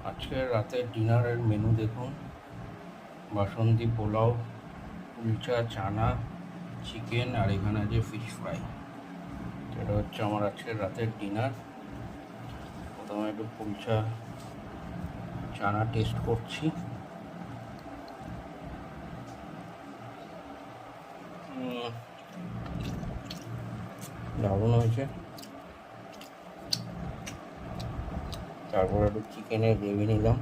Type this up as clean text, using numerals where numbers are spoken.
আজকে রাতের ডিনারের মেনু দেখুন, বাসন্তী পোলাও, কুলচা, চানা, চিকেন আর এখানে আছে ফিশ ফ্রাই। এটা হচ্ছে আমার আজকের রাতের ডিনার। প্রথমে একটু কুলচা চানা টেস্ট করছি। দারুণ হয়েছে। তারপর একটু চিকেনের গ্রেভি নিলাম।